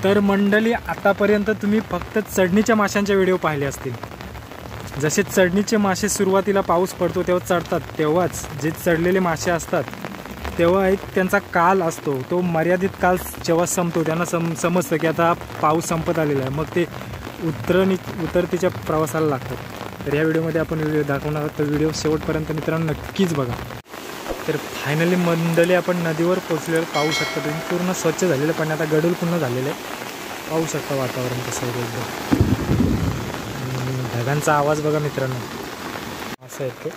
तर मंडळी, आतापर्यंत तुम्ही फक्त चढणीच्या माशांचे व्हिडिओ पाहिले असतील। जसे चढणीचे मासे सुरुवातीला पाऊस पडतो तेव्हा चढतात, तेव्हाच जे चढलेले मासे असतात तेव्हा एक त्यांचा काल असतो, तो मर्यादित काल जेव्हा संपतो त्यांना समजतं की आता पाऊस संपत आलेला आहे, मग ते उतरतीच्या प्रवासाला लागतात। तर या व्हिडिओमध्ये आपण व्हिडिओ दाखवणार आहोत, तर व्हिडिओ शेवटपर्यंत मित्रांनो नक्कीच बघा। तर फायनली मंडळी आपण नदीवर पोहोचलेलो पाहू शकता तुम्ही, पूर्ण स्वच्छ झालेलं पण आता गडूळ पूर्ण झालेलं आहे, पाहू शकता वातावरण कसं आहे एकदम। ढगांचा आवाज बघा मित्रांनो, असं आहे ते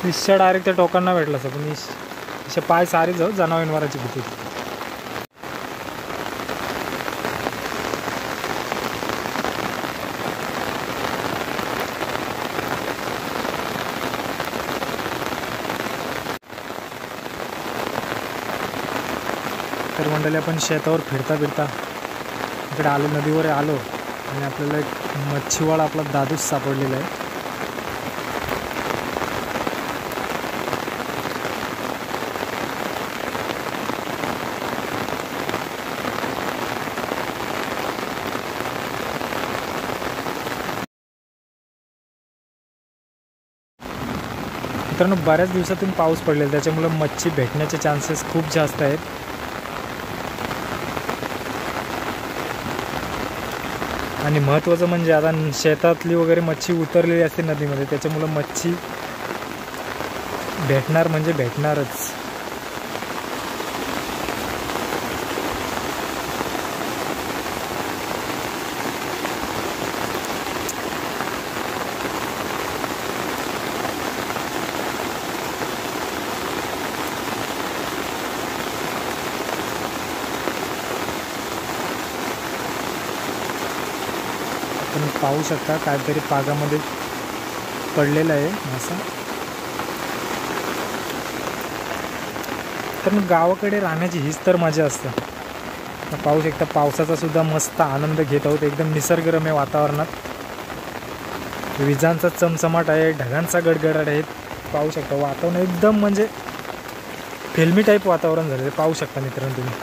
निश्चय डायरेक्ट त्या टोकांना भेटला असं, पण असे पाय सारे जाऊ जनावरांची भीती। तर मंडळी आपण शेतावर फिरता इकडे आलो, नदीवर आलो आणि आपल्याला एक मच्छीवाळा आपला दादूच सापडलेला आहे। मित्रांनो, बऱ्याच दिवसातून पाऊस पडलेला, त्याच्यामुळे मच्छी भेटण्याचे चान्सेस खूप जास्त आहेत। आणि महत्त्वाचं म्हणजे आता शेतातली वगैरे मच्छी उतरलेली असते नदीमध्ये, त्याच्यामुळं मच्छी भेटणार म्हणजे भेटणारच। आपण पाहू शकता काहीतरी पागामध्ये पडलेलं आहे मासा। तर गावाकडे राहण्याची हीच तर मजा असते। पाहू शकता पावसाचा सुद्धा मस्त आनंद घेत आहोत, एकदम निसर्गरम्य वातावरणात। विजांचा चमचमाट आहे, ढगांचा गडगडाट आहे, पाहू शकता वातावरण एकदम म्हणजे फिल्मी टाईप वातावरण झालेलं पाहू शकता मित्रांनो तुम्ही।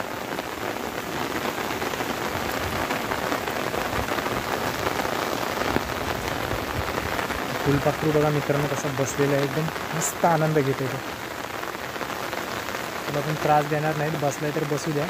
फुलपाखरू बघा मित्रांनो कसं बसलेलं आहे, एकदम मस्त आनंद घेत आहे। तुला पण त्रास देणार नाहीत, बसलाय तर बसू द्या।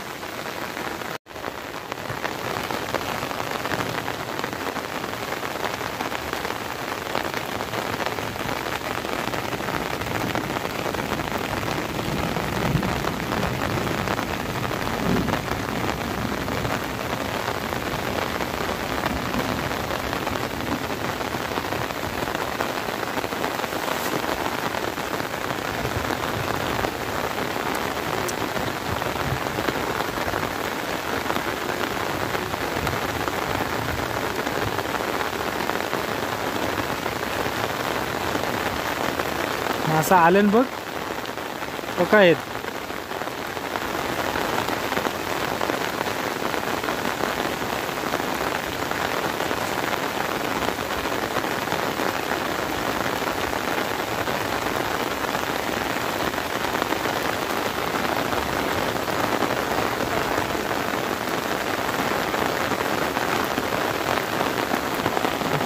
मासा आलेन बघ, तो काय आहेत।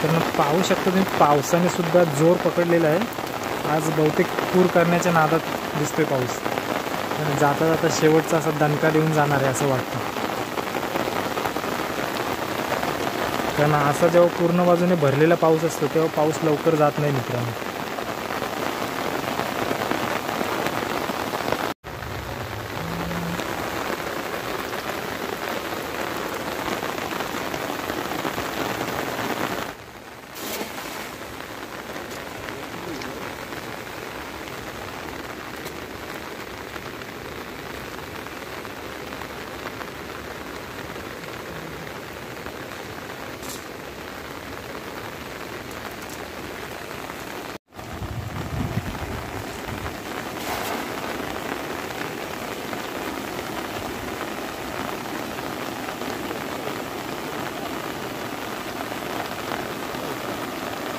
तर पाहू शकता तुम्ही, पावसाने सुद्धा जोर पकडलेला आहे। आज बहुतेक पूर करण्याच्या नादात दिसतोय पाऊस, जाता जाता शेवटचा असा दणका देऊन जाणार आहे असं वाटतं। कारण असा जेव्हा पूर्ण बाजूने भरलेला पाऊस असतो तेव्हा पाऊस लवकर जात नाही मित्रांनो।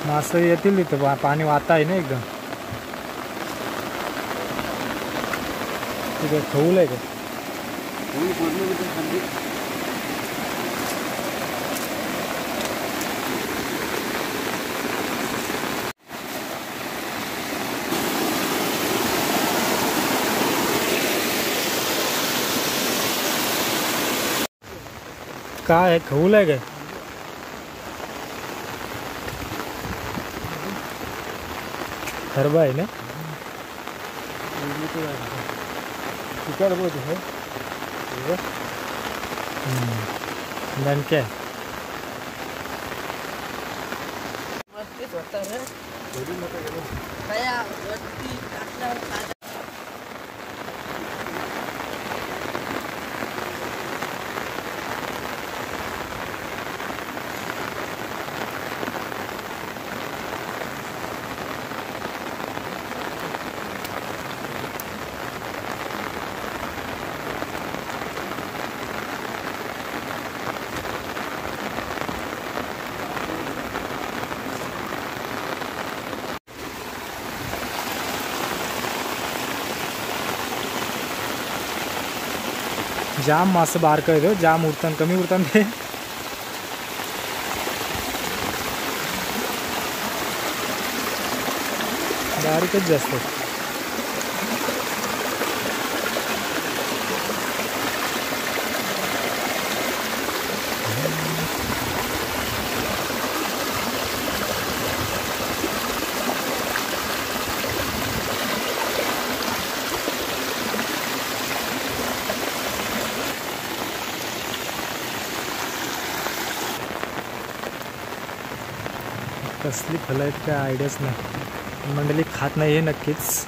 मासे येतील इथं, पाणी वाहत आहे ना एकदम। ठीक आहे, खवूल आहे का? काय आहे, खवूल आहे काय? खरबा आहे ना? दणक्या जाम मासं बारकं आहे, जाम उरतान कमी उरतान ते बारीकच जास्त. कसली फळं आहेत काय आयडियाच नाही. मंडळी खात नाही हे नक्कीच,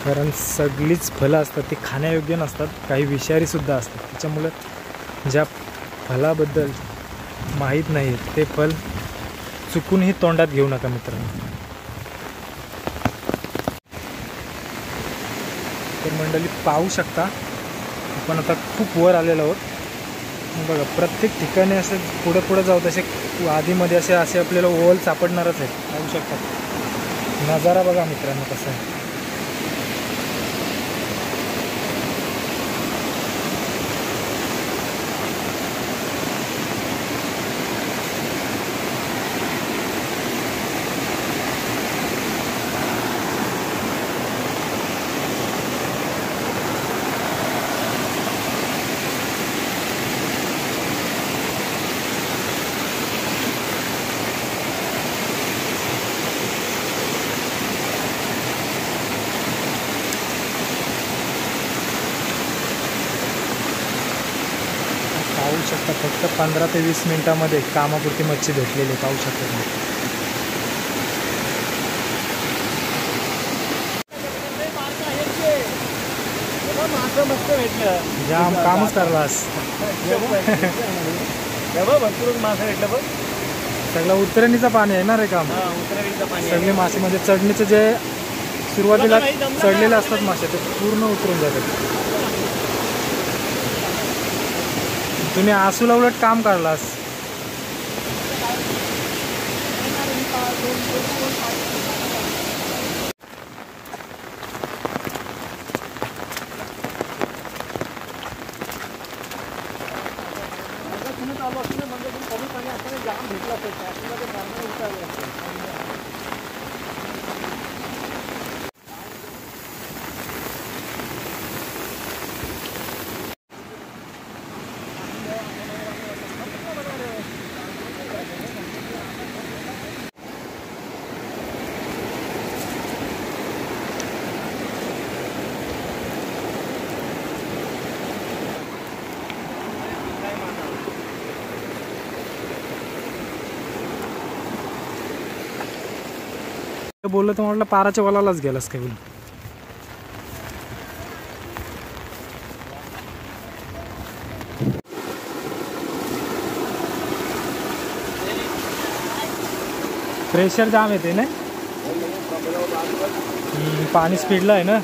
कारण सगळीच फळं असतात ती खाण्यायोग्य नसतात, काही विषारी सुद्धा असतात. त्याच्यामुळे ज्या फळाबद्दल माहीत नाही ते फळ चुकूनही तोंडात घेऊ नका मित्रांनो. तर मंडळी पाहू शकता आपण आता खूप वर आलेलो आहोत. बघा प्रत्येक ठिकाणी असे पुढे पुढे जाऊ तसे आधीमध्ये असे आपल्याला ओल सापडणारच आहेत. पाहू शकता नजारा बघा मित्रांनो कसा आहे. पाहू शकता फक्त 15 ते 20 मिनिटांमध्ये कामापुरती मच्छी भेटलेली पाहू शकता तुम्ही. जाम कामच करलास भरपूर मासे भेटलं बघ. सगळं उतरणीचं पाणी आहे ना रे काम. सगळे मासे म्हणजे चढणीचं जे सुरुवातीला चढलेले असतात मासे ते पूर्ण उतरून जातात. तुम्ही आसूला उलट काम काढलास. बोललं तर म्हटलं पाराच्या वलालाच गेलास काय बोल. प्रेशर जाम येते ना. पाणी स्पीडला आहे ना.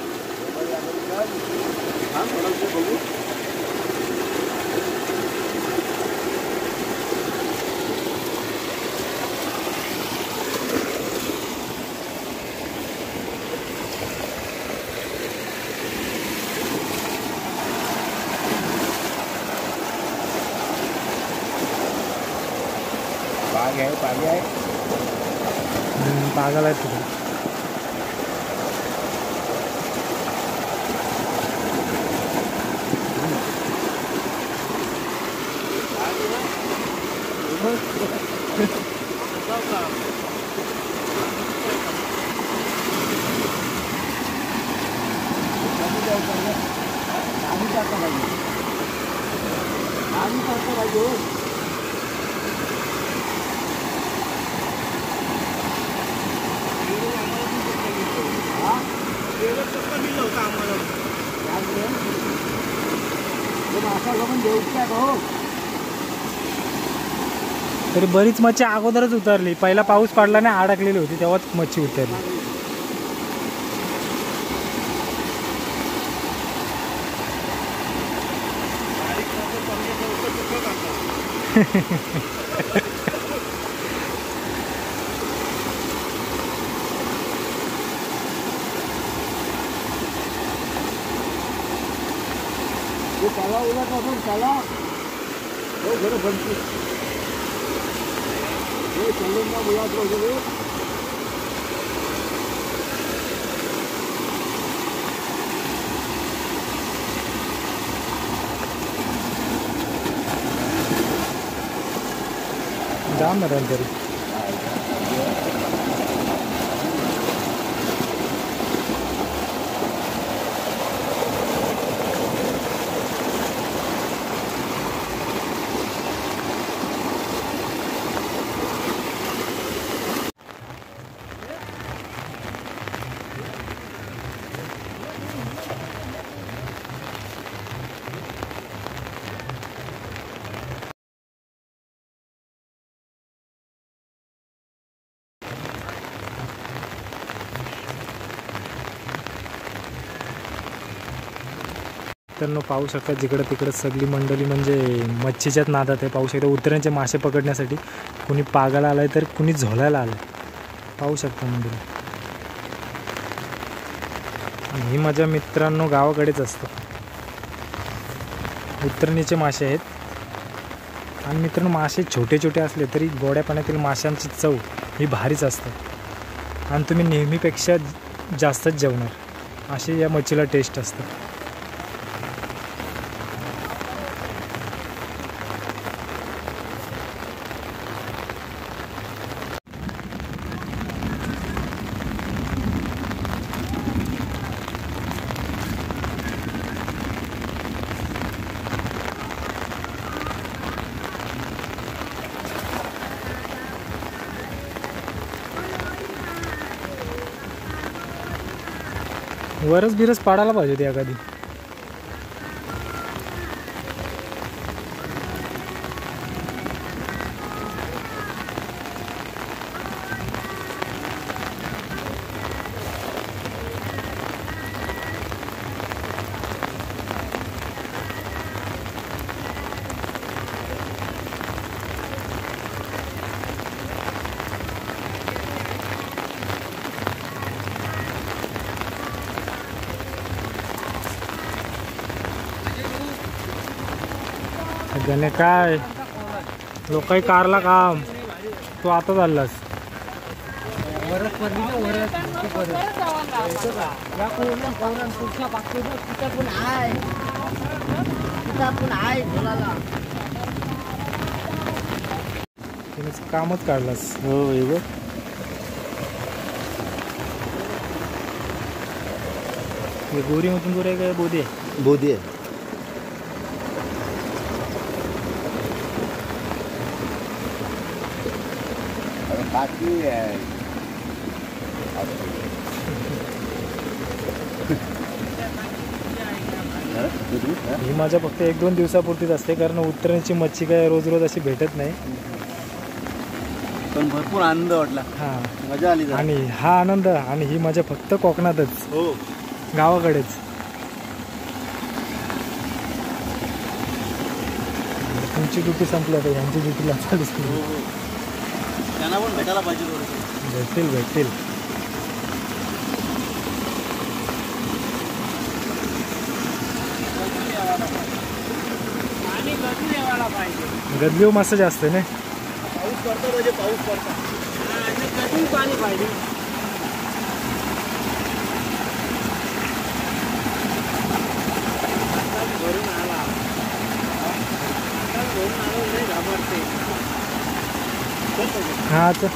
पाग आहे पागे आहे पागल आहेत तिकडे. तरी बरीच मच्छी अगोदरच उतरली. पहिला पाऊस पडला नाही, अडकलेली होती तेव्हाच मच्छी उतरली. चला उद्या पासून चला घर बनते चलून ना मुलात वगैरे जाम ना तरी. तर पाहू शकता जिकडं तिकडं सगळी मंडळी म्हणजे मच्छीच्याच नादात आहे. पाहू शकता उतरण्याचे मासे पकडण्यासाठी कुणी पागाला आलाय तर कुणी झोलायला आलाय. पाहू शकता मंडळी. ही माझ्या मित्रांनो गावाकडेच असतं. उतरणीचे मासे आहेत आणि मित्रांनो मासे छोटे छोटे असले तरी गोड्या पाण्यातील माशांची चव ही भारीच असते आणि तुम्ही नेहमीपेक्षा जास्तच जेवणार अशी या मच्छीला टेस्ट असते. वरच बिरस पाडायला पाहिजे होती एखादी. त्याने काय लोकांनी कारला काम तू आता चाललास. कामच काढलास. हो बघ गोरीमधून गोरे आहे काय बोधी आहे? बोधी आहे. बाकी ही माझ्या फक्त 1-2 दिवसापुरतीच असते कारण उतरण्याची मच्छी काय रोज रोज अशी भेटत नाही. पण भरपूर आनंद वाटला. हां मजा आली. आणि हा आनंद आणि ही मजा फक्त कोकणातच. हो गावाकडेच. तुमची ड्युटी संपली आता यांची ड्युटी लागली. त्यांना पण भेटायला पाहिजे. भेटतील. गदलीव मस्त जास्त आहे ना. पडतं म्हणजे पाऊस पडता. आणि कधी पाणी पाहिजे. भरून आला भरून आलो नाही घाबरते. हा तर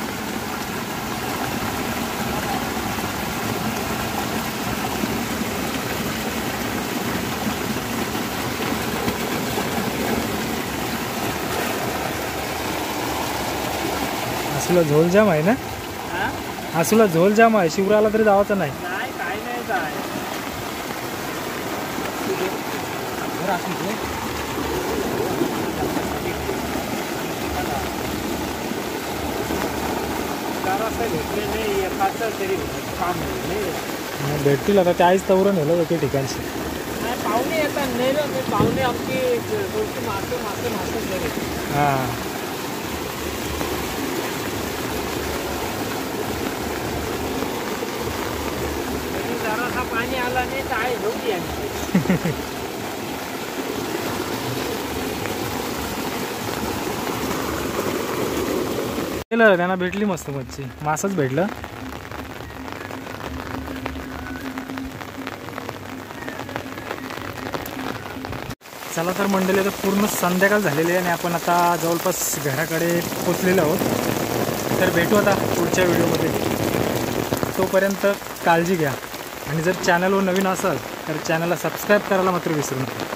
आसूला झोल जाम आहे ना. आसूला झोल जाम आहे. शिवराला तरी जावाचं नाही. नाही काय नाही काय भेटले नाही एखादं तरी काम नाही. भेटतील आता ते आईच तवरं नेलं ते ठिकाणची. नाही पाहुणे येतात नाही रे मी पाहुणे आमची गोष्टी मारतो घरी. हां जरासा पाणी आला नाही तर आहे झोपली आमची. केलं त्यांना भेटली मस्त मच्छी. मासच भेटलं. चला तर मंडळी आता पूर्ण संध्याकाळ झालेली आहे आणि आपण आता जवळपास घराकडे पोचलेलो आहोत. तर भेटू आता पुढच्या व्हिडिओमध्ये. तोपर्यंत काळजी घ्या आणि जर चॅनलवर नवीन असाल तर चॅनलला सबस्क्राईब करायला मात्र विसरू नका.